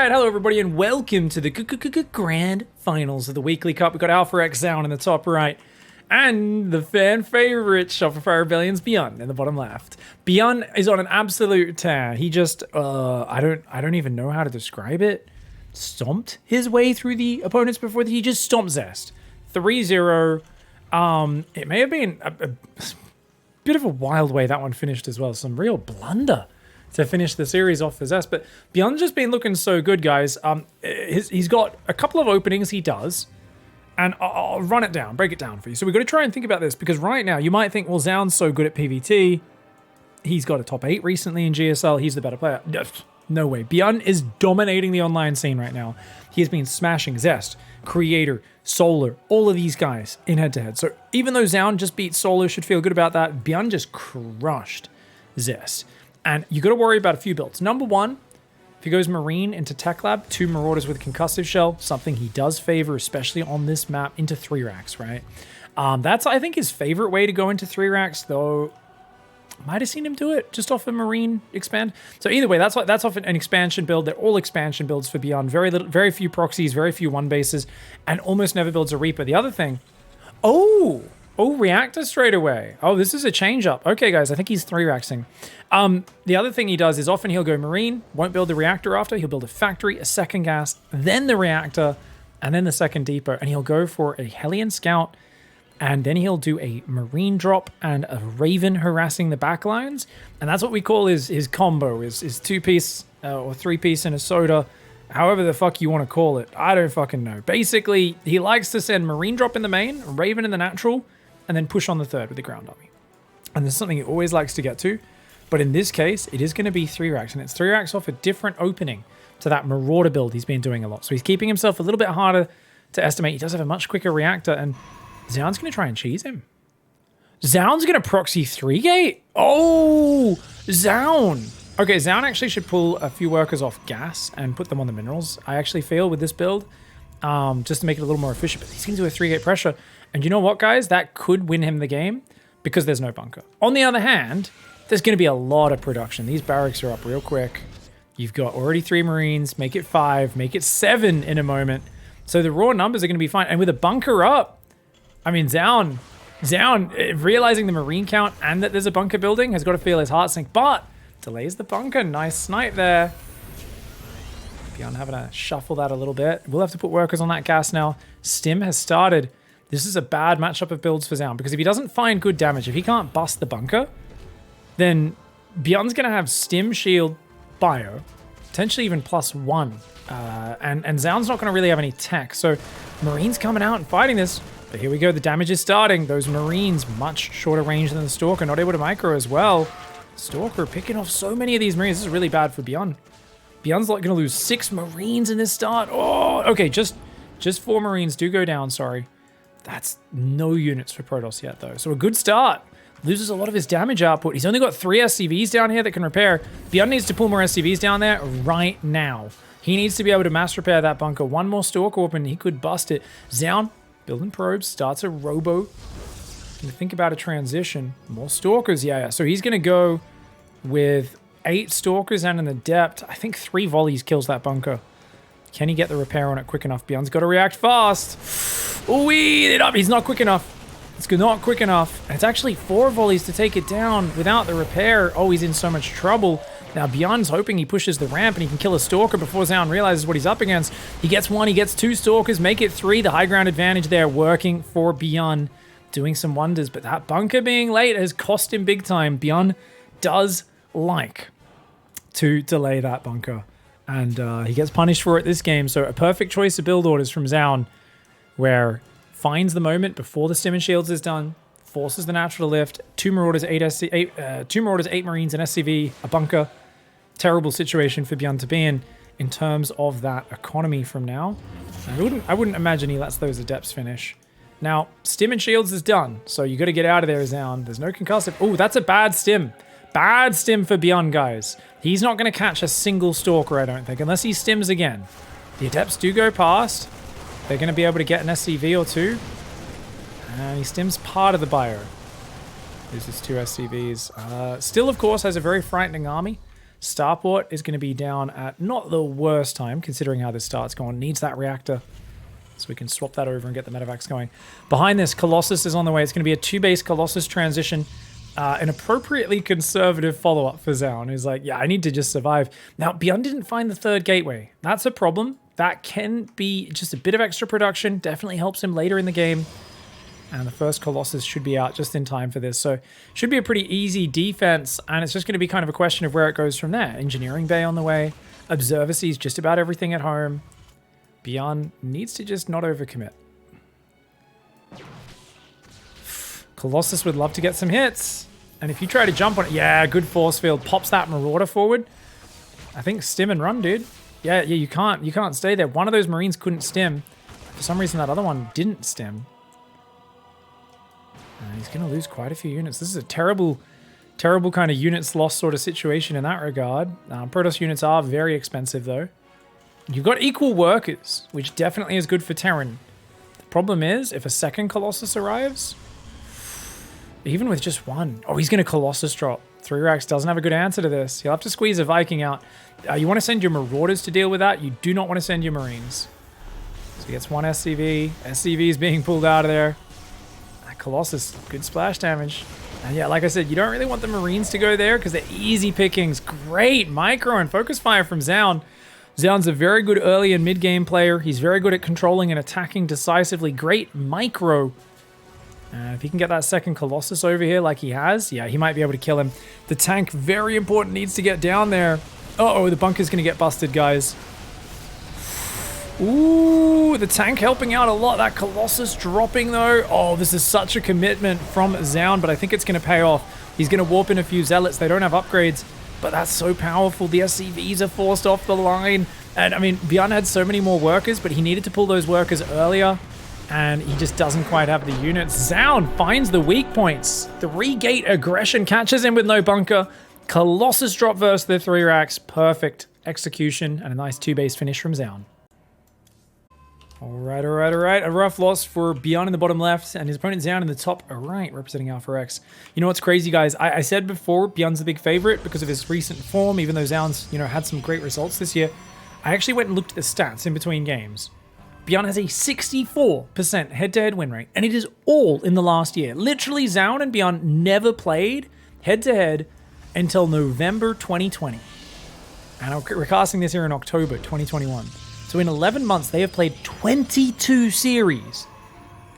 Alright, hello everybody and welcome to the grand finals of the weekly cup. We've got Alpha X Zoun in the top right and the fan favorite Shopify Rebellion's Byun in the bottom left. Byun is on an absolute tear. He just, I don't even know how to describe it. Stomped his way through the opponents before he just stomped Zest. 3-0. It may have been a bit of a wild way that one finished as well. Some real blunder to finish the series off for Zest. But Byun's just been looking so good, guys. He's got a couple of openings he does. And I'll run it down, break it down for you. So we've got to try and think about this. Because right now, you might think, well, Zoun's so good at PvT. He's got a top 8 recently in GSL. He's the better player. No way. Byun is dominating the online scene right now. He has been smashing Zest, Creator, Solar, all of these guys in head-to-head. So even though Zoun just beat Solar, should feel good about that, Byun just crushed Zest. And you got to worry about a few builds. Number one, if he goes Marine into Tech Lab, 2 Marauders with Concussive Shell, something he does favor, especially on this map, into 3 racks, right? That's, I think, his favorite way to go into 3 racks, though. Might have seen him do it just off a Marine expand. So either way, that's off an expansion build. They're all expansion builds for Byun. Very few proxies, very few 1 bases, and almost never builds a Reaper. The other thing, oh, Reactor straight away. Oh, this is a change up. Okay, guys, I think he's 3-raxing. The other thing he does is often he'll go Marine, won't build the Reactor after. He'll build a Factory, a second gas, then the Reactor, and then the second Depot. And he'll go for a Hellion Scout, and then he'll do a Marine drop and a Raven harassing the backlines. And that's what we call his combo, his 2-piece or 3-piece in a soda. However the fuck you want to call it. I don't fucking know. Basically, he likes to send Marine drop in the main, Raven in the natural, and then push on the third with the ground army. And there's something he always likes to get to. But in this case, it is going to be 3 racks. And it's 3 racks off a different opening to that Marauder build he's been doing a lot. So he's keeping himself a little bit harder to estimate. He does have a much quicker Reactor. And Zoun's going to try and cheese him. Zoun's going to proxy 3-gate. Oh, Zoun. Okay, Zoun actually should pull a few workers off gas and put them on the minerals. I actually feel with this build, just to make it a little more efficient. But he's going to do a 3-gate pressure. And you know what, guys? That could win him the game because there's no bunker. On the other hand, there's going to be a lot of production. These barracks are up real quick. You've got already 3 Marines. Make it 5. Make it 7 in a moment. So the raw numbers are going to be fine. And with a bunker up, I mean, Zoun, realizing the Marine count and that there's a bunker building has got to feel his heart sink. But delays the bunker. Nice snipe there. Byun having to shuffle that a little bit. We'll have to put workers on that gas now. Stim has started. This is a bad matchup of builds for Zoun because if he doesn't find good damage, if he can't bust the bunker, then Byun's going to have Stim, Shield, Bio, potentially even +1. And Zoun's not going to really have any tech. So Marine's coming out and fighting this. But here we go. The damage is starting. Those Marines, much shorter range than the Stalker, not able to micro as well. Stalker picking off so many of these Marines. This is really bad for Byun. Byun's like going to lose 6 Marines in this start. Oh, okay. Just 4 Marines do go down. Sorry. That's no units for Protoss yet, though. So a good start. Loses a lot of his damage output. He's only got 3 SCVs down here that can repair. Byun needs to pull more SCVs down there right now. He needs to be able to mass repair that bunker. 1 more Stalker open, he could bust it. Zoun, building probes, starts a robo. Gonna think about a transition. More Stalkers, yeah. So he's gonna go with 8 Stalkers and in the depth. I think 3 volleys kills that bunker. Can he get the repair on it quick enough? Byun's got to react fast. Ooh, he's not quick enough. It's not quick enough. And it's actually 4 volleys to take it down without the repair. Oh, he's in so much trouble. Now, Byun's hoping he pushes the ramp and he can kill a Stalker before Zoun realizes what he's up against. He gets 1, he gets 2 Stalkers, make it 3. The high ground advantage there working for Byun, doing some wonders. But that bunker being late has cost him big time. Byun does like to delay that bunker. And he gets punished for it this game. So a perfect choice of build orders from Zoun, where finds the moment before the Stim and Shields is done, forces the natural lift, 2 Marauders, 8 Marines, an SCV, a bunker. Terrible situation for Byun to be in terms of that economy from now. I wouldn't imagine he lets those Adepts finish. Now, Stim and Shields is done, so you got to get out of there, Zoun. There's no concussive. Oh, that's a bad Stim. Bad Stim for Byun, guys. He's not going to catch a single Stalker, I don't think, unless he Stims again. The Adepts do go past. They're going to be able to get an SCV or 2. And he Stims part of the bio. Loses 2 SCVs. Still, of course, has a very frightening army. Starport is going to be down at not the worst time, considering how this start's going. Needs that reactor, so we can swap that over and get the medevacs going. Behind this, Colossus is on the way. It's going to be a 2-base Colossus transition. An appropriately conservative follow-up for Zoun, who's like, yeah, I need to just survive. Now, Byun didn't find the 3rd gateway. That's a problem. That can be just a bit of extra production. Definitely helps him later in the game. And the first Colossus should be out just in time for this. So should be a pretty easy defense. And it's just going to be kind of a question of where it goes from there. Engineering Bay on the way. Observer sees just about everything at home. Byun needs to just not overcommit. Colossus would love to get some hits. And if you try to jump on it, yeah, good force field. Pops that Marauder forward. I think stim and run, dude. Yeah, you can't stay there. One of those Marines couldn't stim. For some reason, that other one didn't stim. He's going to lose quite a few units. This is a terrible kind of units lost sort of situation in that regard. Protoss units are very expensive, though. You've got equal workers, which definitely is good for Terran. The problem is, if a second Colossus arrives, even with just one... Oh, he's going to Colossus drop. 3 racks doesn't have a good answer to this. You'll have to squeeze a Viking out. You want to send your Marauders to deal with that. You do not want to send your Marines. So he gets one SCV. SCV is being pulled out of there. Colossus, good splash damage. And yeah, like I said, you don't really want the Marines to go there because they're easy pickings. Great micro and focus fire from Zoun. Zoun's a very good early and mid-game player. He's very good at controlling and attacking decisively. Great micro. If he can get that second Colossus over here like he has, yeah, he might be able to kill him. The tank, very important, needs to get down there. Uh-oh, the bunker's going to get busted, guys. Ooh, the tank helping out a lot. That Colossus dropping, though. Oh, this is such a commitment from Zoun, but I think it's going to pay off. He's going to warp in a few Zealots. They don't have upgrades, but that's so powerful. The SCVs are forced off the line. And, I mean, Byun had so many more workers, but he needed to pull those workers earlier, and he just doesn't quite have the units. Zoun finds the weak points. 3-gate aggression catches him with no bunker. Colossus drop versus the 3 racks. Perfect execution and a nice 2-base finish from Zoun. All right. A rough loss for Byun in the bottom left and his opponent Zoun in the top right, representing Alpha X. You know what's crazy, guys? I said before Byun's a big favorite because of his recent form, even though Zoun's, had some great results this year. I actually went and looked at the stats in between games. Byun has a 64% head-to-head win rate, and it is all in the last year. Literally, Zoun and Byun never played head-to-head until November 2020. And we're casting this here in October 2021. So in 11 months, they have played 22 series.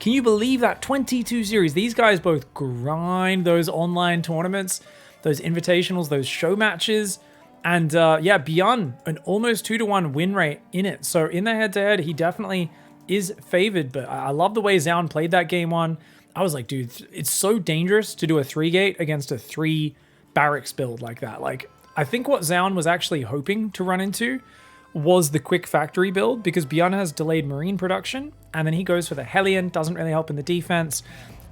Can you believe that? 22 series. These guys both grind those online tournaments, those invitationals, those show matches. And yeah, Byun, an almost 2-to-1 win rate in it. So in the head-to-head, he definitely is favored. But I love the way Zoun played that game one. I was like, dude, it's so dangerous to do a 3-gate against a 3 barracks build like that. Like, I think what Zoun was actually hoping to run into was the quick factory build, because Byun has delayed marine production, and then he goes for the Hellion, doesn't really help in the defense,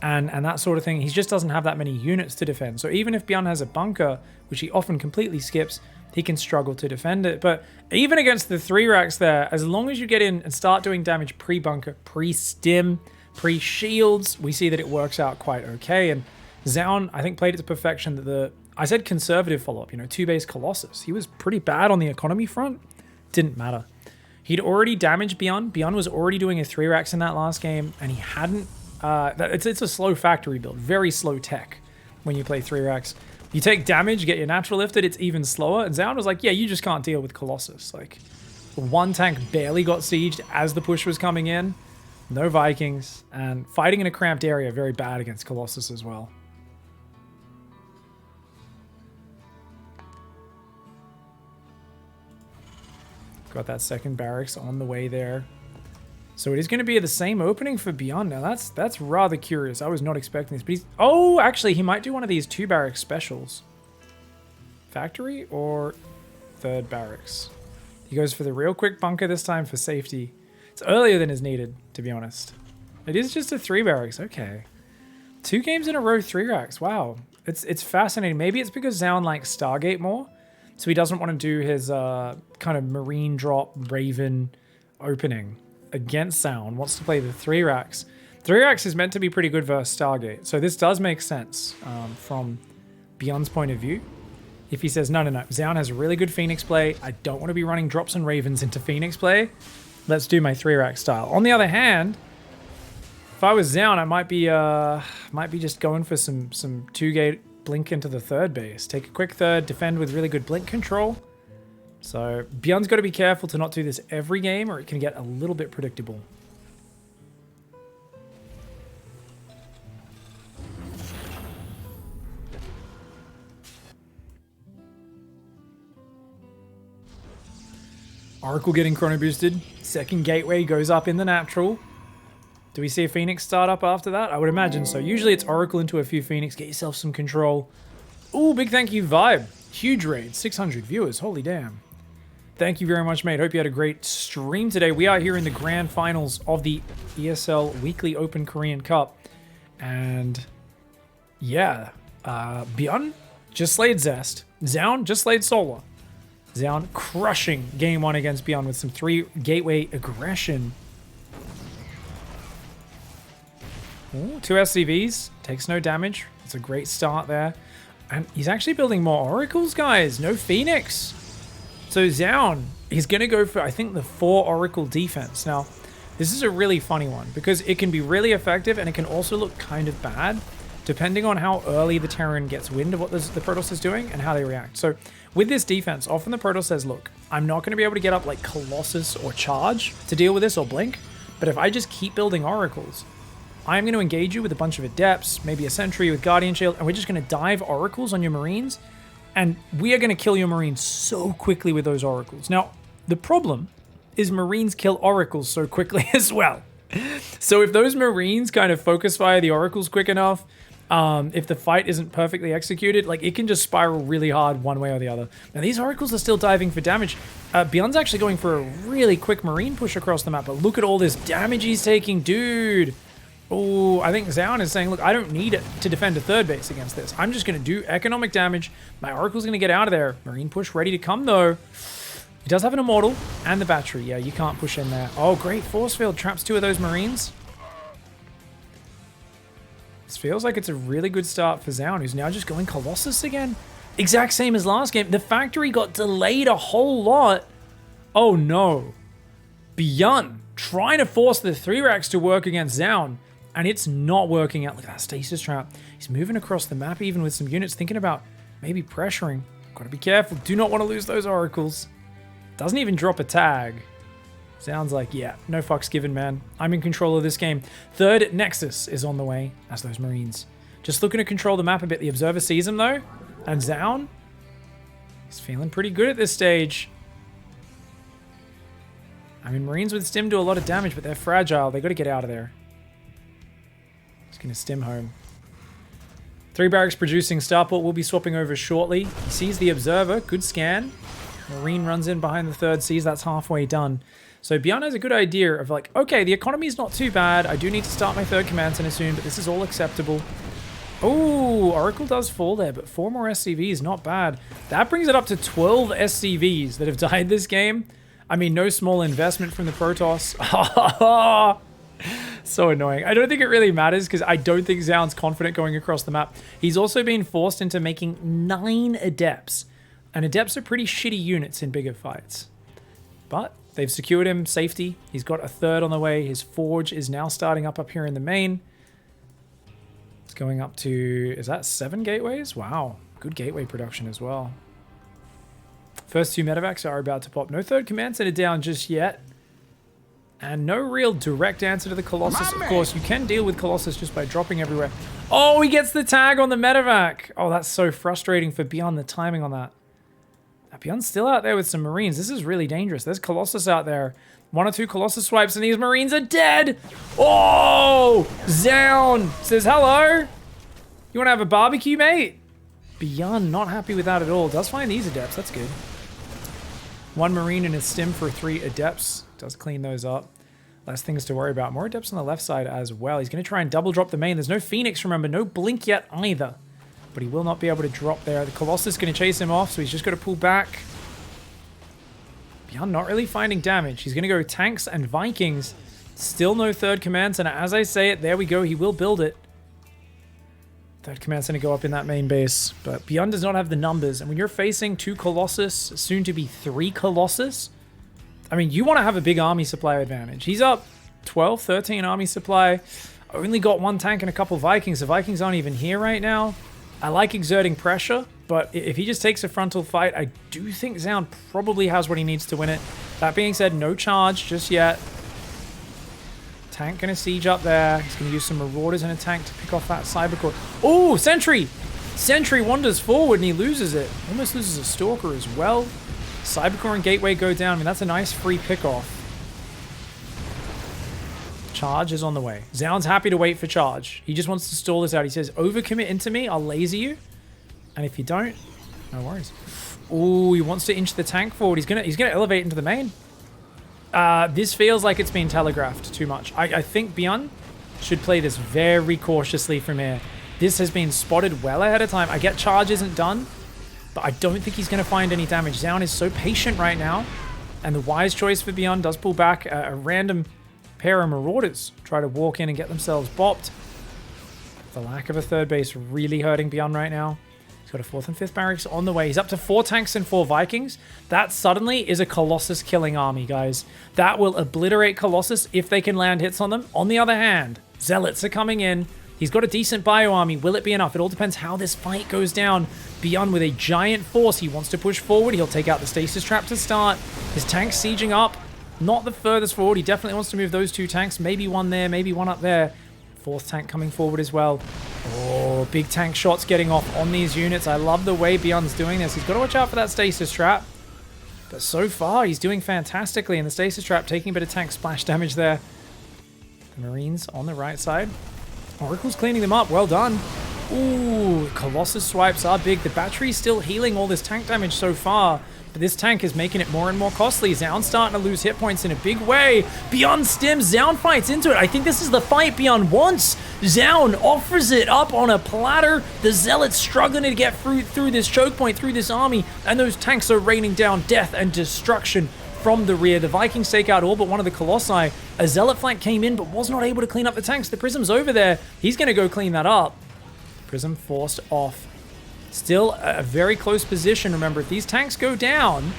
and that sort of thing. He just doesn't have that many units to defend. So even if Byun has a bunker, which he often completely skips, he can struggle to defend it. But even against the 3 racks there, as long as you get in and start doing damage pre-bunker, pre-stim, pre-shields, we see that it works out quite okay. And Zoun, I think, played it to perfection. That I said conservative follow-up, 2-base Colossus. He was pretty bad on the economy front. Didn't matter. He'd already damaged Byun. Byun was already doing a 3 racks in that last game, and he hadn't... it's a slow factory build. Very slow tech when you play 3 racks. You take damage, get your natural lifted, it's even slower. And Zoun was like, yeah, you just can't deal with Colossus. Like, one tank barely got sieged as the push was coming in. No Vikings. And fighting in a cramped area, very bad against Colossus as well. Got that second barracks on the way there. So it is going to be the same opening for Byun. Now that's rather curious. I was not expecting this. But oh, actually, he might do one of these 2 barracks specials. Factory or 3rd barracks? He goes for the real quick bunker this time for safety. It's earlier than is needed, to be honest. It is just a 3 barracks. Okay. 2 games in a row, 3 racks. Wow. It's fascinating. Maybe it's because Zoun likes Stargate more. So he doesn't want to do his kind of marine drop Raven opening against Zoun. Wants to play the 3 racks. 3 racks is meant to be pretty good versus Stargate. So this does make sense from Byun's point of view. if he says, no, Zoun has really good Phoenix play. I don't want to be running drops and Ravens into Phoenix play. Let's do my 3-rack style. On the other hand, if I was Zoun, I might be just going for some 2-gate blink into the third base. Take a quick third, defend with really good blink control. So Byun's got to be careful to not do this every game or it can get a little bit predictable. Oracle getting chrono boosted. Second gateway goes up in the natural. Do we see a Phoenix start up after that? I would imagine so. Usually it's Oracle into a few Phoenix. Get yourself some control. Ooh, big thank you, Vibe. Huge raid. 600 viewers. Holy damn. Thank you very much, mate. Hope you had a great stream today. We are here in the grand finals of the ESL Weekly Open Korean Cup. And yeah, Byun just slayed Zest. Zoun just slayed Solar. Zoun crushing game 1 against Byun with some 3 gateway aggression. Ooh, 2 SCVs. Takes no damage. It's a great start there. And he's actually building more Oracles, guys. No Phoenix. So Zoun, he's going to go for, I think, the 4 Oracle defense. Now, this is a really funny one because it can be really effective and it can also look kind of bad depending on how early the Terran gets wind of what the Protoss is doing and how they react. So with this defense, often the Protoss says, look, I'm not going to be able to get up like Colossus or Charge to deal with this or Blink, but if I just keep building Oracles, I'm going to engage you with a bunch of Adepts, maybe a Sentry with Guardian Shield, and we're just going to dive Oracles on your Marines, and we are going to kill your Marines so quickly with those Oracles. Now, the problem is Marines kill Oracles so quickly as well. So if those Marines kind of focus fire the Oracles quick enough, if the fight isn't perfectly executed, like it can just spiral really hard one way or the other. Now these Oracles are still diving for damage. Byun's actually going for a really quick Marine push across the map, but look at all this damage he's taking, dude. Oh, I think Zoun is saying, look, I don't need it to defend a third base against this. I'm just going to do economic damage. My Oracle's going to get out of there. Marine push ready to come though. He does have an Immortal and the battery. Yeah, you can't push in there. Oh, great force field. Traps 2 of those Marines. This feels like it's a really good start for Zoun, who's now just going Colossus again. Exact same as last game. The factory got delayed a whole lot. Oh no. Byun trying to force the 3-racks to work against Zoun, and it's not working out. Look at that stasis trap. He's moving across the map even with some units, thinking about maybe pressuring. Gotta be careful. Do not want to lose those Oracles. Doesn't even drop a tag. Sounds like, yeah, no fucks given, man. I'm in control of this game. Third Nexus is on the way, as those Marines. Just looking to control the map a bit. The Observer sees him, though. And Zoun, he's feeling pretty good at this stage. I mean, Marines with Stim do a lot of damage, but they're fragile. They got to get out of there. Just going to Stim home. 3 barracks producing. Starport will be swapping over shortly. He sees the Observer. Good scan. Marine runs in behind the third, sees that's halfway done. So Byun has a good idea of like, okay, the economy is not too bad. I do need to start my 3rd command center soon, but this is all acceptable. Oh, Oracle does fall there, but 4 more SCVs, not bad. That brings it up to 12 SCVs that have died this game. I mean, no small investment from the Protoss. So annoying. I don't think it really matters because I don't think Zoun's confident going across the map. He's also been forced into making 9 Adepts. And Adepts are pretty shitty units in bigger fights. But they've secured him safety. He's got a 3rd on the way. His Forge is now starting up here in the main. It's going up to, is that 7 gateways? Wow. Good gateway production as well. First 2 medevacs are about to pop. No 3rd command center down just yet. And no real direct answer to the Colossus. Of course, you can deal with Colossus just by dropping everywhere. Oh, he gets the tag on the medevac. Oh, that's so frustrating for Byun, the timing on that. Byun's still out there with some Marines. This is really dangerous. There's Colossus out there. 1 or 2 Colossus swipes and these Marines are dead. Oh, Zoun says, hello. You want to have a barbecue, mate? Byun not happy with that at all. Does find these Adepts. That's good. 1 Marine and his Stim for 3 Adepts. Does clean those up. Less things to worry about. More Adepts on the left side as well. He's going to try and double drop the main. There's no Phoenix, remember. No Blink yet either. But he will not be able to drop there. The Colossus is going to chase him off, so he's just got to pull back. Byun not really finding damage. He's going to go tanks and Vikings. Still no 3rd command center. As I say it, there we go. He will build it. Third command's going to go up in that main base. But Byun does not have the numbers. And when you're facing 2 Colossus, soon to be 3 Colossus, I mean, you want to have a big army supply advantage. He's up 12, 13 army supply. Only got 1 tank and a couple Vikings. The Vikings aren't even here right now. I like exerting pressure, but if he just takes a frontal fight, I do think Zoun probably has what he needs to win it. That being said, no charge just yet. Tank gonna siege up there. He's gonna use some Marauders and a tank to pick off that Cybercore. Oh, Sentry! Sentry wanders forward and he loses it. Almost loses a Stalker as well. Cybercore and Gateway go down. I mean, that's a nice free pick-off. Charge is on the way. Zoun's happy to wait for charge. He just wants to stall this out. He says, overcommit into me, I'll laser you. And if you don't, no worries. Ooh, he wants to inch the tank forward. He's gonna elevate into the main. This feels like it's been telegraphed too much. I think Byun should play this very cautiously from here. This has been spotted well ahead of time. I get charge isn't done, but I don't think he's going to find any damage. Zoun is so patient right now, and the wise choice for Byun does pull back a random pair of Marauders. Try to walk in and get themselves bopped. The lack of a third base really hurting Byun right now. He's got a 4th and 5th barracks on the way. He's up to 4 tanks and 4 Vikings. That suddenly is a Colossus killing army, guys. That will obliterate Colossus if they can land hits on them. On the other hand, Zealots are coming in. He's got a decent bio army. Will it be enough? It all depends how this fight goes down. Byun with a giant force. He wants to push forward. He'll take out the stasis trap to start. His tank's sieging up. Not the furthest forward. He definitely wants to move those 2 tanks. Maybe one there, maybe one up there. 4th tank coming forward as well. Oh, big tank shots getting off on these units. I love the way Byun's doing this. He's got to watch out for that stasis trap. But so far, he's doing fantastically. And the stasis trap taking a bit of tank splash damage there. The Marines on the right side. Oracle's cleaning them up. Well done. Ooh, Colossus swipes are big. The battery's still healing all this tank damage so far. But this tank is making it more and more costly. Zoun's starting to lose hit points in a big way. Byun stims. Zoun fights into it. I think this is the fight Byun wants. Zoun offers it up on a platter. The Zealots struggling to get through this choke point, through this army. And those tanks are raining down death and destruction from the rear. The Vikings take out all but one of the Colossi. A Zealot flank came in but was not able to clean up the tanks. The Prism's over there. He's going to go clean that up. Prism forced off. Still a very close position. Remember, if these tanks go down,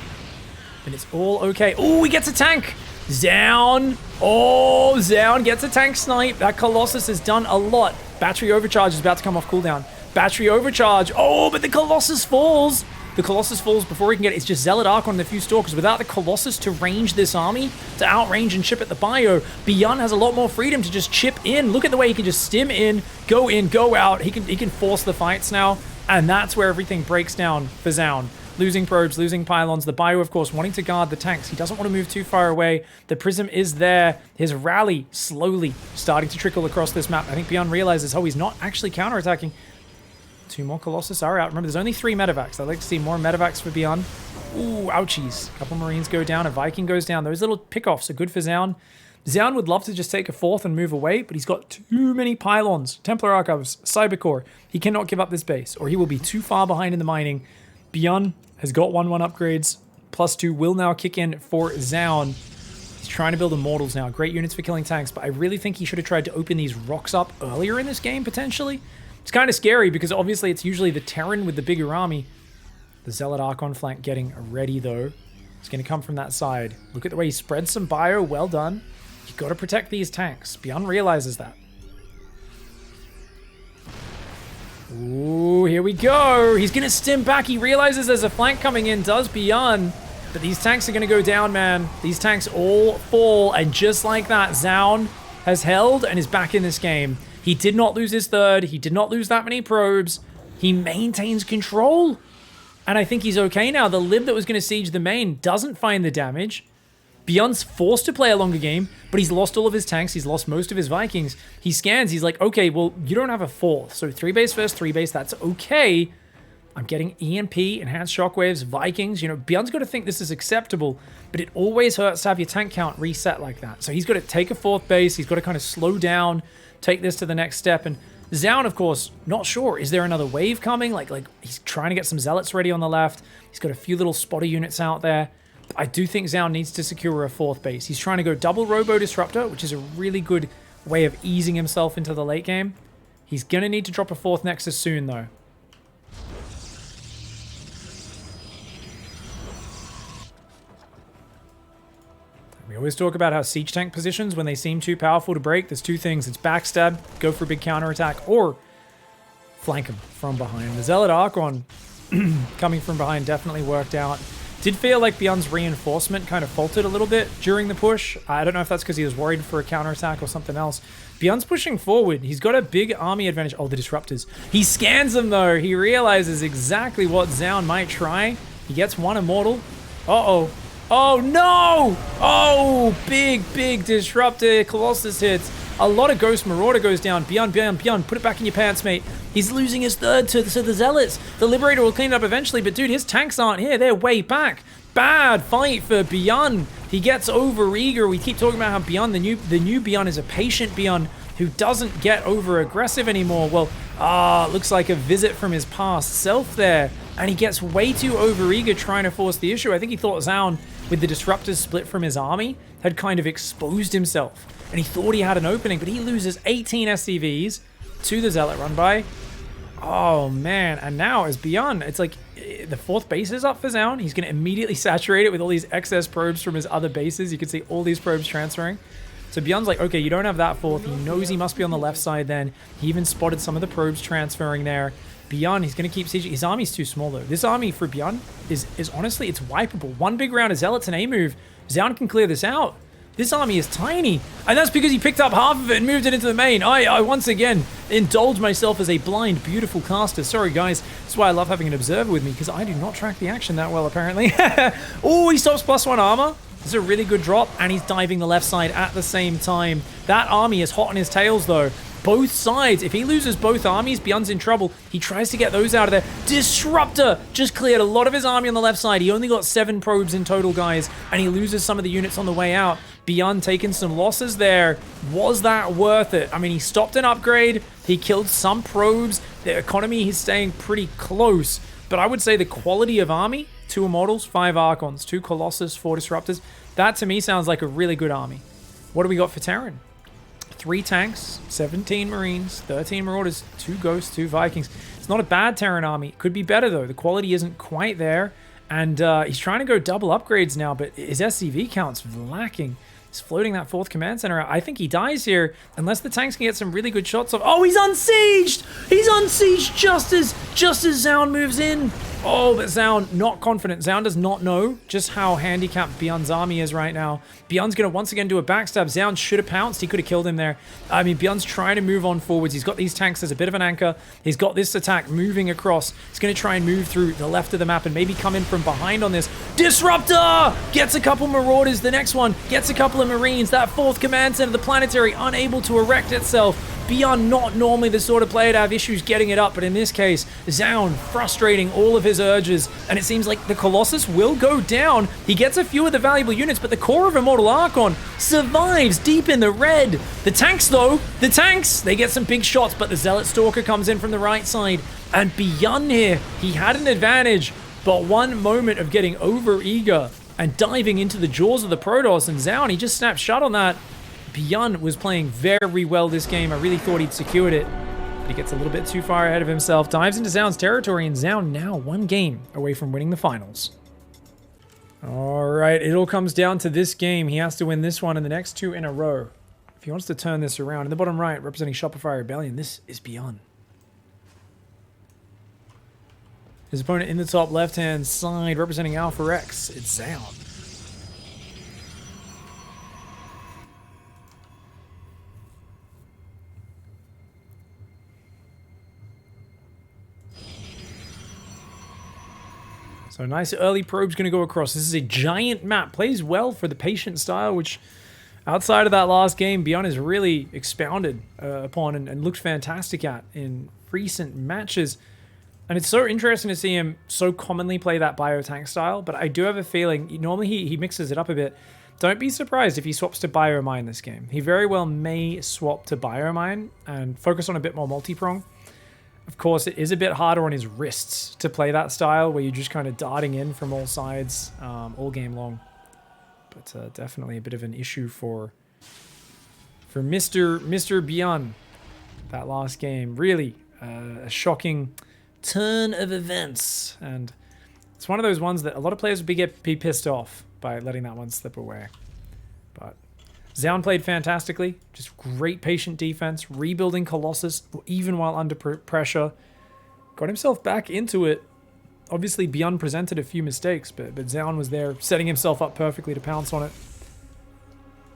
then it's all okay. Oh, he gets a tank. Zoun. Oh, Zoun gets a tank snipe. That Colossus has done a lot. Battery overcharge is about to come off cooldown. Battery overcharge. Oh, but the Colossus falls. The Colossus falls before he can get it. It's just Zealot Archon and a few Stalkers. Without the Colossus to range this army, to outrange and chip at the bio, Byun has a lot more freedom to just chip in. Look at the way he can just stim in, go out. He can force the fights now. And that's where everything breaks down for Zoun. Losing probes, losing pylons. The bio, of course, wanting to guard the tanks. He doesn't want to move too far away. The Prism is there. His rally slowly starting to trickle across this map. I think Byun realizes, oh, he's not actually counterattacking. 2 more Colossus are out. Remember, there's only 3 medevacs. I'd like to see more medevacs for Byun. Ooh, ouchies. A couple Marines go down. A Viking goes down. Those little pickoffs are good for Zoun. Zoun would love to just take a 4th and move away, but he's got too many pylons. Templar Archives, Cybercore. He cannot give up this base, or he will be too far behind in the mining. Byun has got 1/1 upgrades. +2 will now kick in for Zoun. He's trying to build Immortals now. Great units for killing tanks, but I really think he should have tried to open these rocks up earlier in this game, potentially. It's kind of scary, because obviously it's usually the Terran with the bigger army. The Zealot Archon flank getting ready, though. It's going to come from that side. Look at the way he spreads some bio. Well done. You've got to protect these tanks. Byun realizes that. Ooh, here we go. He's going to stim back. He realizes there's a flank coming in. Does Byun. But these tanks are going to go down, man. These tanks all fall. And just like that, Zoun has held and is back in this game. He did not lose his 3rd. He did not lose that many probes. He maintains control. And I think he's okay now. The Lib that was going to siege the main doesn't find the damage. Byun's forced to play a longer game, but he's lost all of his tanks. He's lost most of his Vikings. He scans. He's like, okay, well, you don't have a 4th. So 3 base versus 3 base, that's okay. I'm getting EMP, Enhanced Shockwaves, Vikings. You know, Byun's got to think this is acceptable, but it always hurts to have your tank count reset like that. So he's got to take a 4th base. He's got to kind of slow down, take this to the next step. And Zoun, of course, not sure. Is there another wave coming? Like he's trying to get some Zealots ready on the left. He's got a few little spotter units out there. I do think Zoun needs to secure a 4th base. He's trying to go double Robo Disruptor, which is a really good way of easing himself into the late game. He's going to need to drop a 4th Nexus soon, though. We always talk about how siege tank positions, when they seem too powerful to break, there's 2 things. It's backstab, go for a big counterattack, or flank him from behind. The Zealot Archon coming from behind definitely worked out. Did feel like Byun's reinforcement kind of faltered a little bit during the push. I don't know if that's because he was worried for a counterattack or something else. Byun's pushing forward. He's got a big army advantage. Oh, the Disruptors. He scans them, though. He realizes exactly what Zoun might try. He gets 1 Immortal. Uh-oh. Oh, no! Oh, big Disruptor. Colossus hits. A lot of Ghost Marauder goes down. Byun, put it back in your pants, mate. He's losing his 3rd to the Zealots. The Liberator will clean it up eventually, but dude, his tanks aren't here. They're way back. Bad fight for Byun. He gets over-eager. We keep talking about how Byun, the new Byun, is a patient Byun who doesn't get over-aggressive anymore. Well, looks like a visit from his past self there. And he gets way too over-eager trying to force the issue. I think he thought Zoun, with the Disruptors split from his army, had kind of exposed himself. And he thought he had an opening, but he loses 18 SCVs to the Zealot run by. Oh, man. And now, as Byun, it's like the 4th base is up for Zoun. He's going to immediately saturate it with all these excess probes from his other bases. You can see all these probes transferring. So Byun's like, okay, you don't have that 4th. He knows he must be on the left side then. He even spotted some of the probes transferring there. Byun, he's going to keep sieging. His army's too small, though. This army for Byun is honestly, it's wipeable. 1 big round of Zealots and A move. Zoun can clear this out. This army is tiny. And that's because he picked up half of it and moved it into the main. I once again indulge myself as a blind, beautiful caster. Sorry, guys. That's why I love having an observer with me, because I do not track the action that well, apparently. Oh, he stops +1 armor. This is a really good drop, and he's diving the left side at the same time. That army is hot on his tails, though. Both sides. If he loses both armies, Byun's in trouble. He tries to get those out of there. Disruptor just cleared a lot of his army on the left side. He only got 7 probes in total, guys, and he loses some of the units on the way out. Byun taking some losses there. Was that worth it? I mean, he stopped an upgrade. He killed some probes. The economy, he's staying pretty close. But I would say the quality of army, 2 Immortals, 5 Archons, 2 Colossus, 4 Disruptors. That, to me, sounds like a really good army. What do we got for Terran? 3 tanks, 17 Marines, 13 Marauders, 2 Ghosts, 2 Vikings. It's not a bad Terran army. Could be better, though. The quality isn't quite there. And he's trying to go double upgrades now, but his SCV count's lacking. He's floating that 4th command center out. I think he dies here, unless the tanks can get some really good shots off. Oh, he's unsieged! He's unsieged just as Zoun moves in. Oh, but Zoun, not confident. Zoun does not know just how handicapped Byun's army is right now. Byun's going to once again do a backstab. Zoun should have pounced. He could have killed him there. I mean, Byun's trying to move on forwards. He's got these tanks as a bit of an anchor. He's got this attack moving across. He's going to try and move through the left of the map and maybe come in from behind on this. Disruptor! Gets a couple Marauders. The next one gets a couple of Marines. That 4th command center, the planetary, unable to erect itself. Byun, not normally the sort of player to have issues getting it up, but in this case, Zoun frustrating all of his urges, and it seems like the Colossus will go down. He gets a few of the valuable units, but the core of Immortal Archon survives deep in the red. The tanks, though, they get some big shots, but the Zealot Stalker comes in from the right side, and Byun here, he had an advantage, but one moment of getting over-eager and diving into the jaws of the Protoss, and Zoun, he just snapped shut on that. Byun was playing very well this game. I really thought he'd secured it. But he gets a little bit too far ahead of himself. Dives into Zoun's territory, and Zoun now 1 game away from winning the finals. Alright, it all comes down to this game. He has to win this one and the next 2 in a row. If he wants to turn this around. In the bottom right, representing Shopify Rebellion, this is Byun. His opponent in the top left-hand side, representing Alpha X, it's Zoun. So a nice early probe's going to go across. This is a giant map. Plays well for the patient style, which outside of that last game, Byun has really expounded upon and looked fantastic at in recent matches. And it's so interesting to see him so commonly play that biotank style, but I do have a feeling, normally he mixes it up a bit. Don't be surprised if he swaps to biomine this game. He very well may swap to biomine and focus on a bit more multi-prong. Of course, it is a bit harder on his wrists to play that style where you're just kind of darting in from all sides all game long. But definitely a bit of an issue for Mr. Byun. that last game. Really a shocking turn of events. And it's one of those ones that a lot of players would be pissed off by letting that one slip away. But Zoun played fantastically. Just great patient defense. Rebuilding Colossus even while under pressure. Got himself back into it. Obviously, Byun presented a few mistakes, but Zoun was there setting himself up perfectly to pounce on it.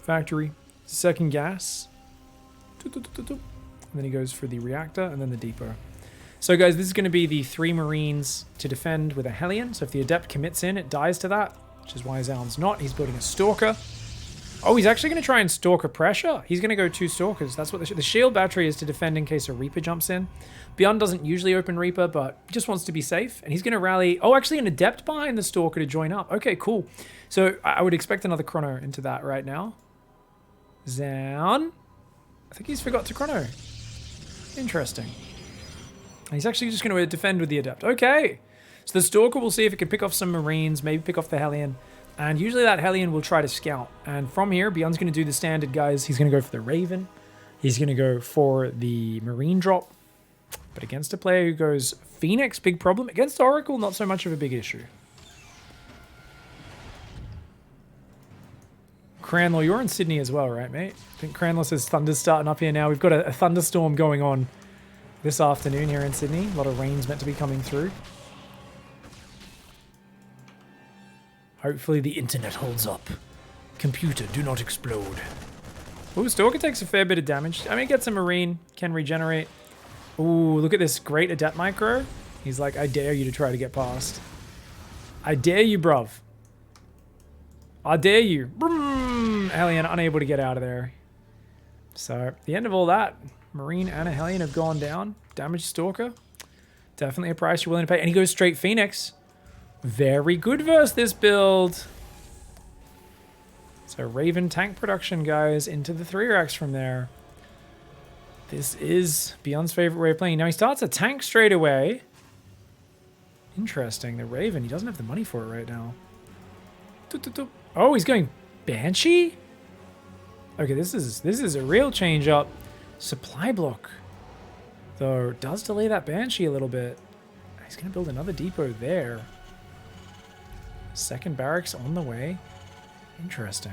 Factory. Second gas. And then he goes for the reactor and then the depot. So guys, this is going to be the 3 Marines to defend with a Hellion. So if the Adept commits in, it dies to that, which is why Zoun's not. He's building a Stalker. Oh, he's actually going to try and Stalker pressure. He's going to go 2 Stalkers. That's what the shield battery is to defend in case a Reaper jumps in. Byun doesn't usually open Reaper, but he just wants to be safe. And he's going to rally... Oh, actually an Adept behind the Stalker to join up. Okay, cool. So I would expect another Chrono into that right now. Zoun. I think he's forgot to Chrono. Interesting. And he's actually just going to defend with the Adept. Okay. So the Stalker will see if it can pick off some Marines, maybe pick off the Hellion. And usually that Hellion will try to scout. And from here, Byun's going to do the standard, guys. He's going to go for the Raven. He's going to go for the Marine drop. But against a player who goes Phoenix, big problem. Against Oracle, not so much of a big issue. Cranlaw, you're in Sydney as well, right, mate? I think Cranlaw says thunder's starting up here now. We've got a thunderstorm going on this afternoon here in Sydney. A lot of rain's meant to be coming through. Hopefully the internet holds up. Computer, do not explode. Ooh, Stalker takes a fair bit of damage. I mean, gets a Marine, can regenerate. Ooh, look at this great Adept micro. He's like, I dare you to try to get past. I dare you, bruv. I dare you. Boom! Hellion unable to get out of there. So, at the end of all that, Marine and a Hellion have gone down. Damaged Stalker. Definitely a price you're willing to pay. And he goes straight Phoenix. Very good versus this build. So Raven tank production, guys, into the 3 racks from there. This is Byun's favorite way of playing. Now he starts a tank straight away. Interesting. The Raven, he doesn't have the money for it right now. Oh, he's going Banshee? Okay, this is a real change up. Supply block, though, does delay that Banshee a little bit. He's going to build another depot there. Second barracks on the way. Interesting.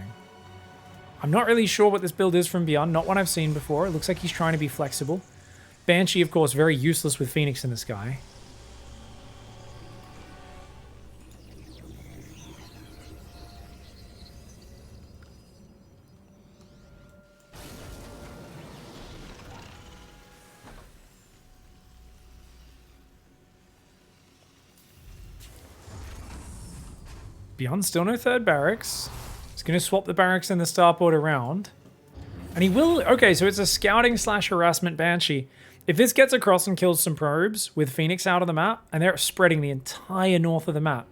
I'm not really sure what this build is from Byun. Not one I've seen before. It looks like he's trying to be flexible. Banshee, of course, very useless with Phoenix in the sky. Byun still no third barracks. He's going to swap the barracks and the starport around. And he will... Okay, so it's a scouting / harassment Banshee. If this gets across and kills some probes with Phoenix out of the map, and they're spreading the entire north of the map.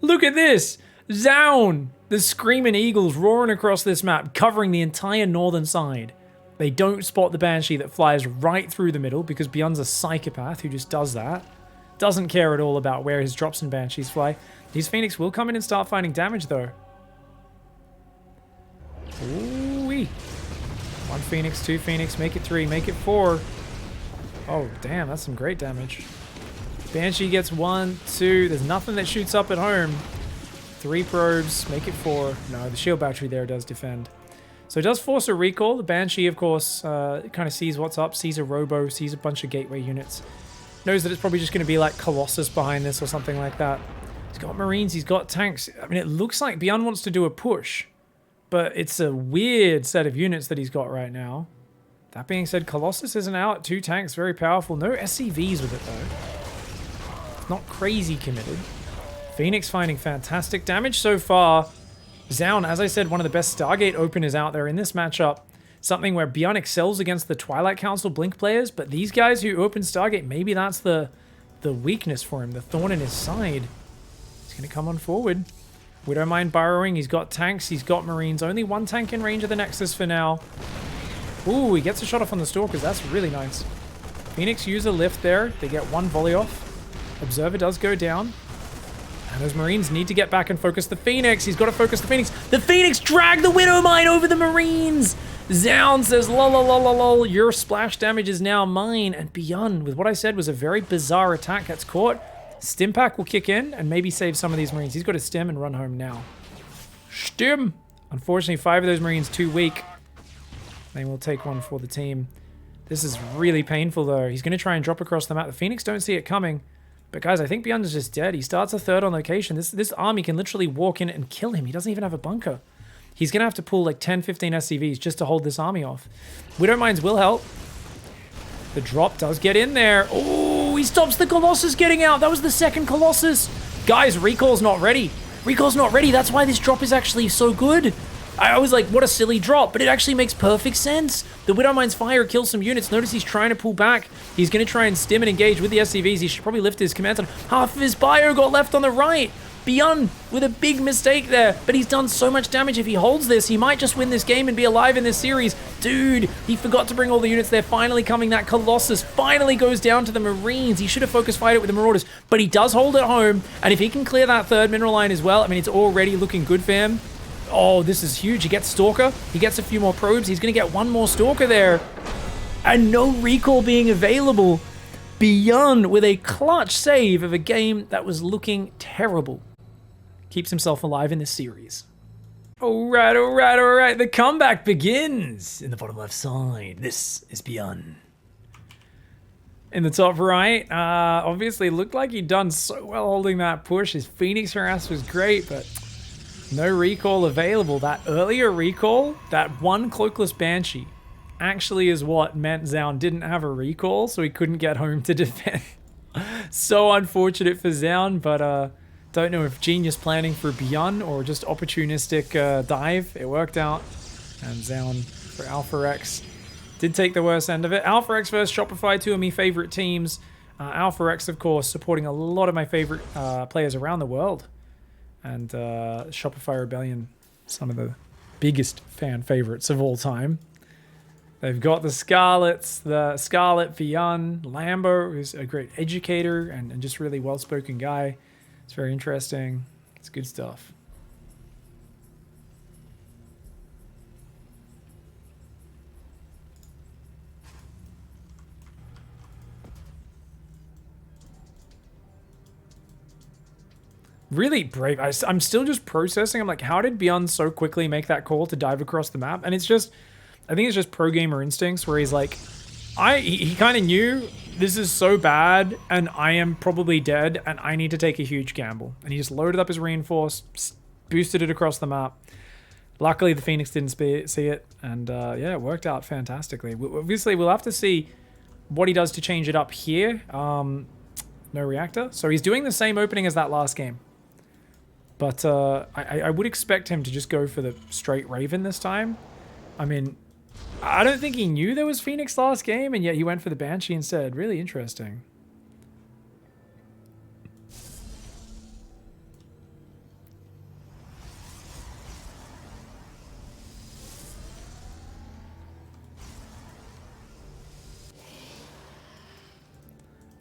Look at this! Zoun! The Screaming Eagles roaring across this map, covering the entire northern side. They don't spot the Banshee that flies right through the middle, because Byun's a psychopath who just does that. Doesn't care at all about where his drops and Banshees fly. These Phoenix will come in and start finding damage, though. Ooh-wee. 1 Phoenix, 2 Phoenix, make it 3, make it 4. Oh, damn, that's some great damage. Banshee gets 1, 2. There's nothing that shoots up at home. 3 probes, make it 4. No, the shield battery there does defend. So it does force a recall. The Banshee, of course, kind of sees what's up, sees a robo, sees a bunch of gateway units. Knows that it's probably just going to be like Colossus behind this or something like that. He's got Marines, he's got tanks. I mean, it looks like Byun wants to do a push, but it's a weird set of units that he's got right now. That being said, Colossus isn't out. 2 tanks, very powerful. No SCVs with it, though. It's not crazy committed. Phoenix finding fantastic damage so far. Zoun, as I said, one of the best Stargate openers out there in this matchup. Something where Byun excels against the Twilight Council Blink players, but these guys who open Stargate, maybe that's the weakness for him, the thorn in his side. He's going to come on forward. We don't mind burrowing. He's got tanks. He's got Marines. Only 1 tank in range of the Nexus for now. Ooh, he gets a shot off on the Stalkers. That's really nice. Phoenix use a lift there. They get 1 volley off. Observer does go down. And those Marines need to get back and focus the Phoenix. He's got to focus the Phoenix. The Phoenix dragged the Widowmine over the Marines. Zoun says, lol, lol, lol, lol, lol, your splash damage is now mine. And Byun, with what I said was a very bizarre attack, gets caught. Stim pack will kick in and maybe save some of these Marines. He's got to stim and run home now. Stim! Unfortunately, 5 of those Marines too weak. They will take one for the team. This is really painful though. He's going to try and drop across the map. The Phoenix don't see it coming. But guys, I think Byun is just dead. He starts a third on location. This army can literally walk in and kill him. He doesn't even have a bunker. He's going to have to pull like 10, 15 SCVs just to hold this army off. Widowmines will help. The drop does get in there. Oh, he stops the Colossus getting out. That was the second Colossus. Guys, recall's not ready. Recall's not ready. That's why this drop is actually so good. I was like, what a silly drop, but it actually makes perfect sense. The Widowmine's fire kills some units. Notice he's trying to pull back. He's going to try and stim and engage with the SCVs. He should probably lift his command on. Half of his bio got left on the right. Byun with a big mistake there, but he's done so much damage. If he holds this, he might just win this game and be alive in this series. Dude, he forgot to bring all the units there. Finally coming, that Colossus finally goes down to the Marines. He should have focus fired it with the Marauders, but he does hold it home. And if he can clear that third mineral line as well, I mean, it's already looking good for him. Oh, this is huge. He gets Stalker. He gets a few more probes. He's going to get one more Stalker there. And no recall being available. Byun with a clutch save of a game that was looking terrible. Keeps himself alive in this series. All right, all right, all right. The comeback begins in the bottom left side. This is Byun. In the top right, obviously looked like he'd done so well holding that push. His Phoenix harass was great, but no recall available. That earlier recall, that one Cloakless Banshee, actually is what meant Zoun didn't have a recall, so he couldn't get home to defend. So unfortunate for Zoun, but don't know if genius planning for Byun or just opportunistic dive. It worked out. And Zoun for Alpha X did take the worst end of it. Alpha X versus Shopify, two of my favorite teams. Alpha X, of course, supporting a lot of my favorite players around the world. And Shopify Rebellion, some of the biggest fan favorites of all time. They've got the Scarlets, the Scarlet Byun, Lambo, who's a great educator and just really well-spoken guy. It's very interesting. It's good stuff. Really brave. I'm still just processing. I'm like, how did Byun so quickly make that call to dive across the map? And it's just, I think it's just pro gamer instincts where he's like, he kind of knew this is so bad and I am probably dead and I need to take a huge gamble. And he just loaded up his reinforce, boosted it across the map. Luckily, the Phoenix didn't see it. And yeah, it worked out fantastically. Obviously, we'll have to see what he does to change it up here. No reactor. So he's doing the same opening as that last game. But I would expect him to just go for the straight Raven this time. I mean, I don't think he knew there was Phoenix last game, and yet he went for the Banshee instead. Really interesting.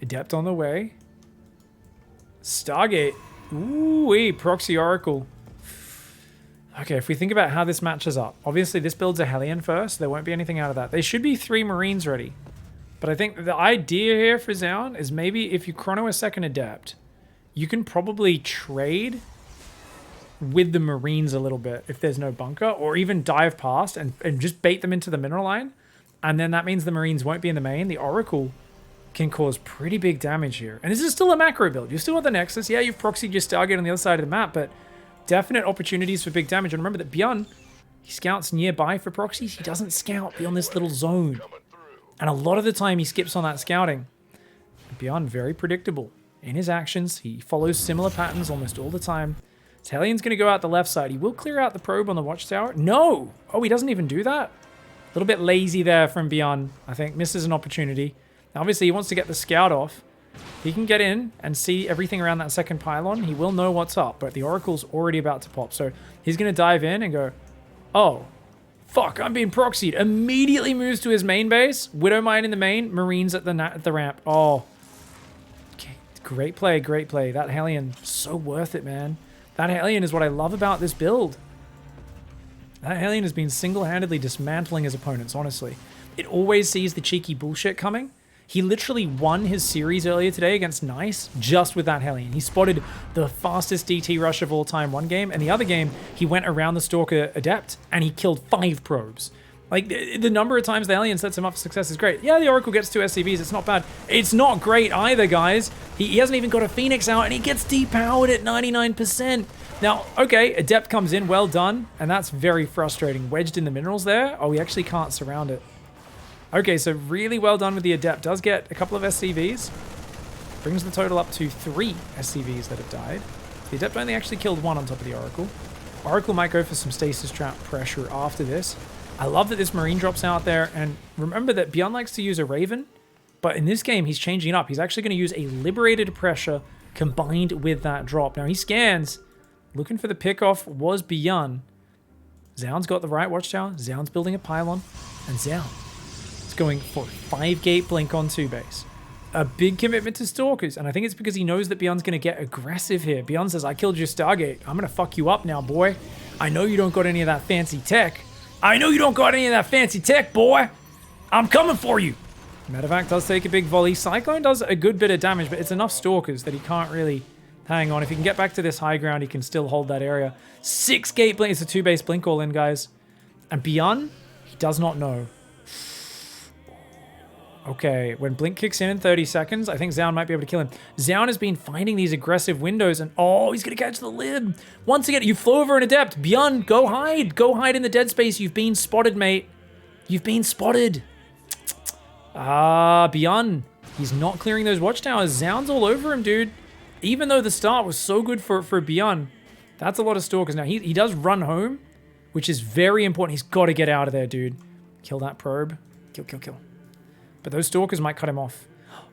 Adept on the way. Stargate. Ooh-wee, Proxy Oracle. Okay, if we think about how this matches up, obviously this builds a Hellion first. There won't be anything out of that. There should be 3 Marines ready. But I think the idea here for Zoun is maybe if you chrono a second Adept, you can probably trade with the Marines a little bit if there's no bunker, or even dive past and just bait them into the mineral line. And then that means the Marines won't be in the main. The Oracle can cause pretty big damage here. And this is still a macro build. You're still at the Nexus. Yeah, you've proxied your Stargate on the other side of the map, but definite opportunities for big damage. And remember that Byun, he scouts nearby for proxies. He doesn't scout beyond this little zone. And a lot of the time he skips on that scouting. Byun, very predictable in his actions. He follows similar patterns almost all the time. Hellion's going to go out the left side. He will clear out the probe on the watchtower. No! Oh, he doesn't even do that? A little bit lazy there from Byun, I think. Misses an opportunity. Now, obviously, he wants to get the scout off. He can get in and see everything around that second pylon. He will know what's up, but the Oracle's already about to pop. So he's going to dive in and go, oh, fuck, I'm being proxied. Immediately moves to his main base. Widowmine in the main, Marines at the ramp. Oh, okay. Great play, great play. That Hellion, so worth it, man. That Hellion is what I love about this build. That Hellion has been single-handedly dismantling his opponents, honestly. It always sees the cheeky bullshit coming. He literally won his series earlier today against Nice just with that Hellion. He spotted the fastest DT rush of all time one game, and the other game, he went around the Stalker Adept, and he killed 5 probes. Like, the number of times the Hellion sets him up for success is great. Yeah, the Oracle gets 2 SCVs. It's not bad. It's not great either, guys. He hasn't even got a Phoenix out, and he gets depowered at 99%. Now, okay, Adept comes in. Well done. And that's very frustrating. Wedged in the minerals there. Oh, we actually can't surround it. Okay, so really well done with the Adept. Does get a couple of SCVs. Brings the total up to 3 SCVs that have died. The Adept only actually killed 1 on top of the Oracle. Oracle might go for some stasis trap pressure after this. I love that this Marine drops out there, and remember that Byun likes to use a Raven, but in this game, he's changing it up. He's actually going to use a Liberated Pressure combined with that drop. Now, he scans, looking for the pickoff was Byun. Zoun's got the right watchtower. Zoun's building a pylon, and Zoun is going for 5-gate blink on 2 base. A big commitment to Stalkers, and I think it's because he knows that Byun's going to get aggressive here. Byun says, I killed your Stargate. I'm going to fuck you up now, boy. I know you don't got any of that fancy tech. I know you don't got any of that fancy tech, boy. I'm coming for you. Medevac does take a big volley. Cyclone does a good bit of damage, but it's enough Stalkers that he can't really hang on. If he can get back to this high ground, he can still hold that area. 6-gate blink. It's a 2-base blink all in, guys. And Byun, he does not know. Okay, when Blink kicks in 30 seconds, I think Zoun might be able to kill him. Zoun has been finding these aggressive windows, and oh, he's going to catch the lid. Once again, you flow over an Adept. Byun, go hide. Go hide in the dead space. You've been spotted, mate. You've been spotted. Byun. He's not clearing those watchtowers. Zoun's all over him, dude. Even though the start was so good for Byun, that's a lot of Stalkers. Now, he does run home, which is very important. He's got to get out of there, dude. Kill that probe. Kill, kill, kill. But those Stalkers might cut him off.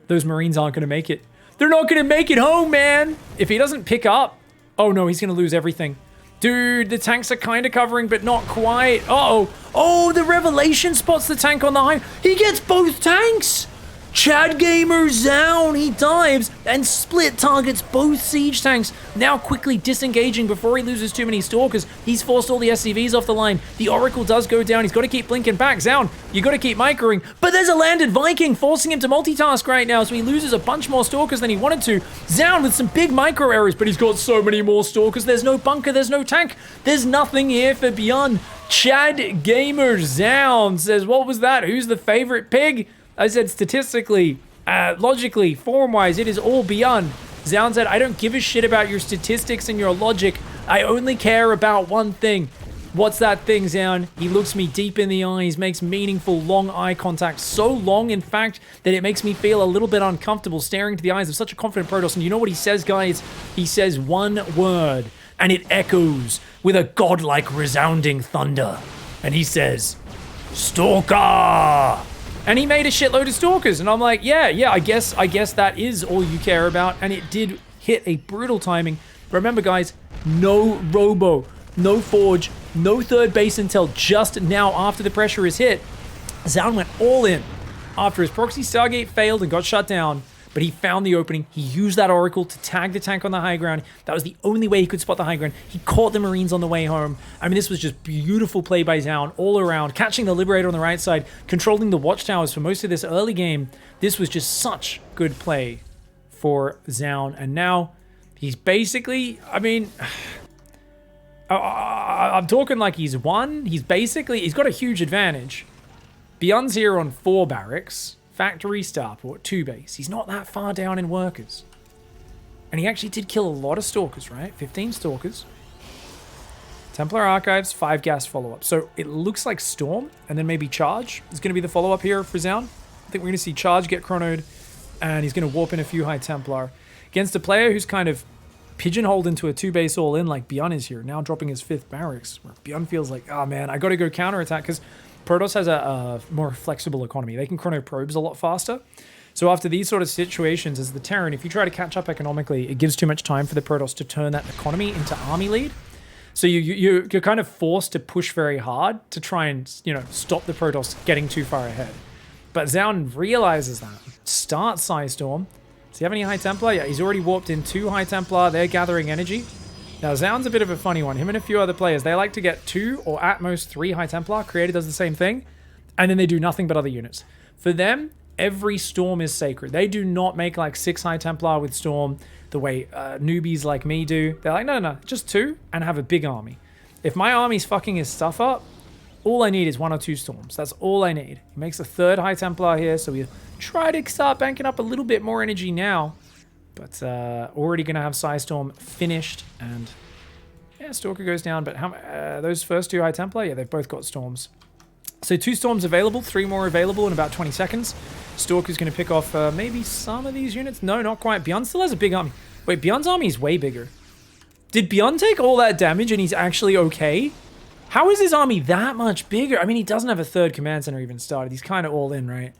Those Marines aren't going to make it. They're not going to make it home, man. If he doesn't pick up... Oh, no, he's going to lose everything. Dude, the tanks are kind of covering, but not quite. Uh-oh. Oh, the Revelation spots the tank on the high. He gets both tanks. Chad Gamer Zoun, he dives and split targets both siege tanks. Now quickly disengaging before he loses too many Stalkers. He's forced all the SCVs off the line. The Oracle does go down. He's got to keep blinking back. Zoun, you got to keep microing. But there's a landed Viking forcing him to multitask right now, so he loses a bunch more Stalkers than he wanted to. Zoun with some big micro errors, but he's got so many more Stalkers. There's no bunker, there's no tank. There's nothing here for Byun. Chad Gamer Zoun says, what was that? Who's the favorite pig? I said statistically, logically, form-wise, it is all Byun. Zoun said, I don't give a shit about your statistics and your logic. I only care about one thing. What's that thing, Zoun? He looks me deep in the eyes, makes meaningful, long eye contact. So long, in fact, that it makes me feel a little bit uncomfortable staring into the eyes of such a confident Protoss. And you know what he says, guys? He says one word, and it echoes with a godlike resounding thunder. And he says, Stalker! And he made a shitload of Stalkers, and I'm like, yeah, I guess that is all you care about, and it did hit a brutal timing. Remember, guys, no Robo, no Forge, no third base until just now after the pressure is hit. Zoun went all in after his proxy Stargate failed and got shut down, but he found the opening. He used that Oracle to tag the tank on the high ground. That was the only way he could spot the high ground. He caught the Marines on the way home. I mean, this was just beautiful play by Zoun all around, catching the Liberator on the right side, controlling the watchtowers for most of this early game. This was just such good play for Zoun. And now he's basically, I mean, I'm talking like he's won. He's got a huge advantage. Byun's here on 4 barracks. Factory, starport, 2 base. He's not that far down in workers. And he actually did kill a lot of Stalkers, right? 15 Stalkers. Templar Archives, 5 gas follow-up. So it looks like Storm, and then maybe Charge is going to be the follow-up here for Zoun. I think we're going to see Charge get chronoed, and he's going to warp in a few High Templar. Against a player who's kind of pigeonholed into a 2-base all-in like Byun is here, now dropping his 5th barracks, where Byun feels like, oh man, I got to go counterattack, because Protoss has a more flexible economy. They can chrono probes a lot faster. So after these sort of situations as the Terran, if you try to catch up economically, it gives too much time for the Protoss to turn that economy into army lead. So you're kind of forced to push very hard to try and, you know, stop the Protoss getting too far ahead. But Zoun realizes that. Starts Psystorm. Does he have any High Templar? Yeah, he's already warped in 2 High Templar. They're gathering energy. Now, Zoun's a bit of a funny one. Him and a few other players, they like to get 2 or at most 3 High Templar. Creator does the same thing. And then they do nothing but other units. For them, every Storm is sacred. They do not make like 6 High Templar with Storm the way newbies like me do. They're like, no, just 2 and have a big army. If my army's fucking his stuff up, all I need is 1 or 2 Storms. That's all I need. He makes a 3rd High Templar here, so we try to start banking up a little bit more energy now. But already going to have Psystorm finished, and yeah, Stalker goes down. But how those first 2 High Templar? Yeah, they've both got Storms. So 2 Storms available, 3 more available in about 20 seconds. Stalker's going to pick off maybe some of these units. No, not quite. Byun still has a big army. Wait, Byun's army is way bigger. Did Byun take all that damage and he's actually okay? How is his army that much bigger? I mean, he doesn't have a 3rd command center even started. He's kind of all in, right?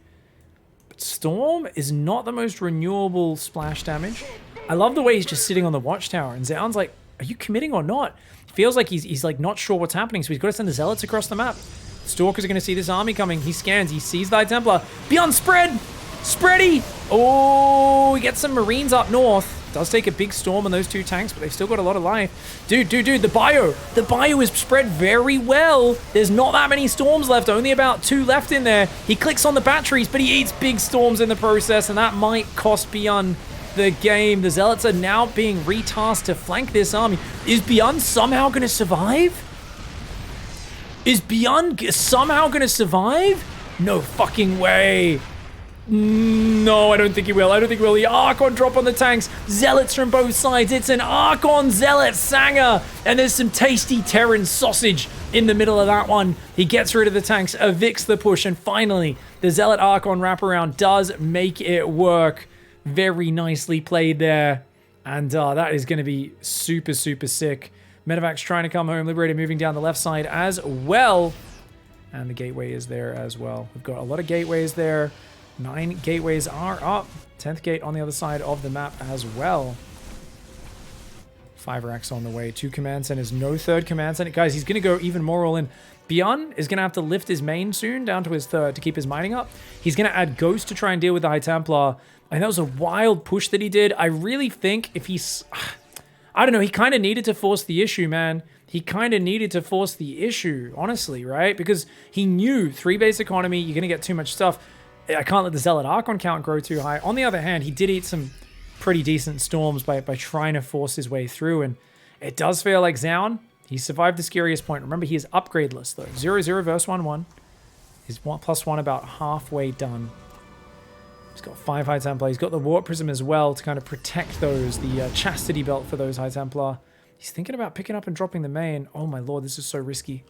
But Storm is not the most renewable splash damage. I love the way he's just sitting on the watchtower. And Zoun's like, are you committing or not? Feels like he's like not sure what's happening. So he's got to send the Zealots across the map. Stalkers are going to see this army coming. He scans. He sees the High Templar. Byun spread! Spready! Oh, he gets some Marines up north. Does take a big storm on those 2 tanks, but they've still got a lot of life. Dude, the bio. The bio is spread very well. There's not that many storms left. Only about 2 left in there. He clicks on the batteries, but he eats big storms in the process, and that might cost Byun the game. The Zealots are now being retasked to flank this army. Is Byun somehow going to survive? Is Byun somehow going to survive? No fucking way. No, I don't think he will. I don't think he will. The Archon drop on the tanks. Zealots from both sides. It's an Archon Zealot Sanger. And there's some tasty Terran sausage in the middle of that one. He gets rid of the tanks, evicts the push, and finally, the Zealot Archon wraparound does make it work. Very nicely played there. And that is going to be super, super sick. Medevac's trying to come home. Liberator moving down the left side as well. And the gateway is there as well. We've got a lot of gateways there. 9 gateways are up. 10th gate on the other side of the map as well. 5 racks on the way. 2 command centers. No 3rd command center. Guys, he's going to go even more all in. Byun is going to have to lift his main soon down to his 3rd to keep his mining up. He's going to add Ghost to try and deal with the High Templar. And that was a wild push that he did. I really think if he's... I don't know. He kind of needed to force the issue, man. He kind of needed to force the issue, honestly, right? Because he knew 3 base economy, you're going to get too much stuff. I can't let the Zealot Archon count grow too high. On the other hand, he did eat some pretty decent storms by trying to force his way through. And it does feel like Zoun, he survived the scariest point. Remember, he is upgradeless, though. 0-0 versus 1-1. He's +1 about halfway done. He's got 5 High Templar. He's got the Warp Prism as well to kind of protect those. The Chastity Belt for those High Templar. He's thinking about picking up and dropping the main. Oh my lord, this is so risky.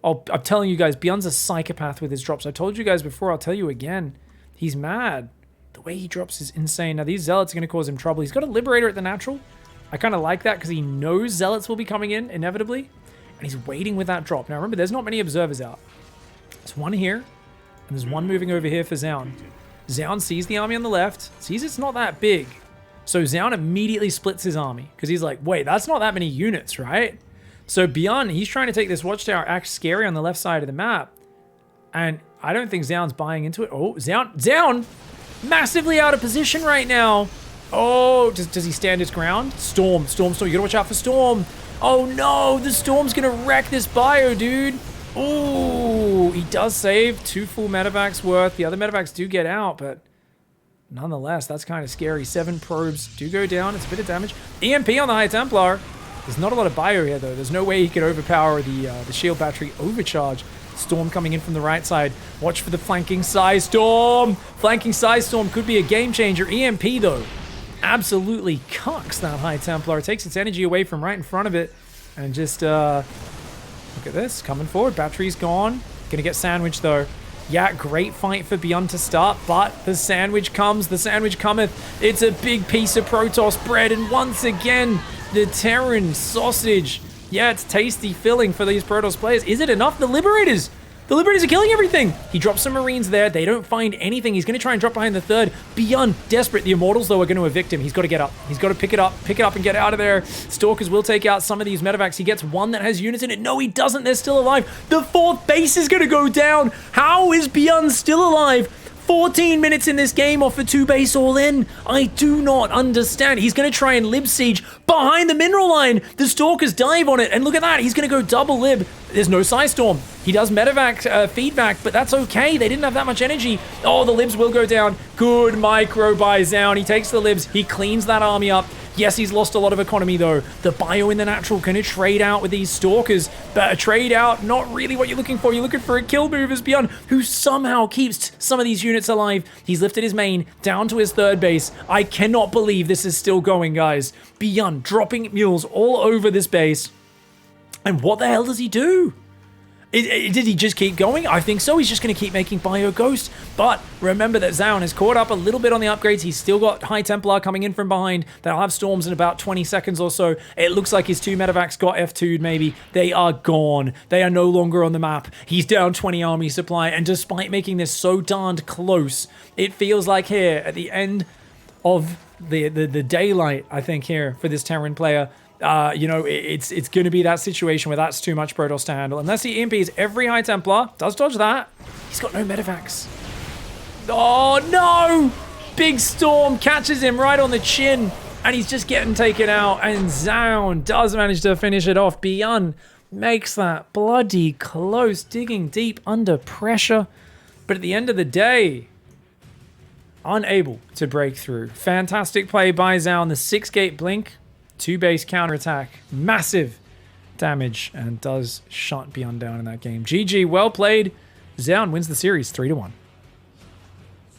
Oh, I'm telling you guys, Byun's a psychopath with his drops. I told you guys before, I'll tell you again. He's mad. The way he drops is insane. Now, these Zealots are going to cause him trouble. He's got a Liberator at the natural. I kind of like that because he knows Zealots will be coming in, inevitably. And he's waiting with that drop. Now, remember, there's not many observers out. There's 1 here, and there's 1 moving over here for Zoun. Zoun sees the army on the left, sees it's not that big. So Zoun immediately splits his army because he's like, wait, that's not that many units, right? So Byun, he's trying to take this watchtower, act scary on the left side of the map. And I don't think Zoun's buying into it. Oh, Zoun, massively out of position right now. Oh, does he stand his ground? Storm. You gotta watch out for Storm. Oh no, the Storm's gonna wreck this bio, dude. Oh, he does save 2 full medevacs worth. The other medevacs do get out, but nonetheless, that's kind of scary. 7 probes do go down. It's a bit of damage. EMP on the High Templar. There's not a lot of bio here, though. There's no way he could overpower the shield battery overcharge. Storm coming in from the right side. Watch for the flanking Psystorm. Flanking Psystorm could be a game changer. EMP, though, absolutely cucks that High Templar. It takes its energy away from right in front of it. And just, look at this. Coming forward. Battery's gone. Gonna get sandwiched, though. Yeah, great fight for Byun to start, but the sandwich comes. The sandwich cometh. It's a big piece of Protoss bread, and once again, the Terran sausage. Yeah, it's tasty filling for these Protoss players. Is it enough? The Liberators are killing everything. He drops some Marines there. They don't find anything. He's going to try and drop behind the 3rd. Byun, desperate. The Immortals, though, are going to evict him. He's got to get up. He's got to pick it up and get out of there. Stalkers will take out some of these medevacs. He gets 1 that has units in it. No, he doesn't. They're still alive. The 4th base is going to go down. How is Byun still alive? 14 minutes in this game off a 2-base all-in. I do not understand. He's going to try and lib siege behind the mineral line. The Stalkers dive on it, and look at that. He's going to go double lib. There's no Psystorm. He does medevac feedback, but that's okay. They didn't have that much energy. Oh, the libs will go down. Good micro by Zoun. He takes the libs. He cleans that army up. Yes, he's lost a lot of economy, though. The bio in the natural going to trade out with these Stalkers, but a trade out, not really what you're looking for. You're looking for a kill move as Byun, who somehow keeps some of these units alive. He's lifted his main down to his third base. I cannot believe this is still going, guys. Byun dropping mules all over this base. And what the hell does he do? Did he just keep going? I think so. He's just going to keep making Bio Ghost. But remember that Zoun has caught up a little bit on the upgrades. He's still got High Templar coming in from behind. They'll have Storms in about 20 seconds or so. It looks like his 2 medevacs got F2'd maybe. They are gone. They are no longer on the map. He's down 20 army supply. And despite making this so darned close, it feels like here at the end of the daylight, I think here for this Terran player, you know, it's going to be that situation where that's too much Protoss to handle. Unless he EMPs every High Templar. Does dodge that. He's got no medevacs. Oh, no! Big Storm catches him right on the chin. And he's just getting taken out. And Zoun does manage to finish it off. Byun makes that bloody close. Digging deep under pressure. But at the end of the day, unable to break through. Fantastic play by Zoun. The 6-gate blink. 2-base counterattack, massive damage, and does shut Byun down in that game. GG, well played. Zoun wins the series 3-1.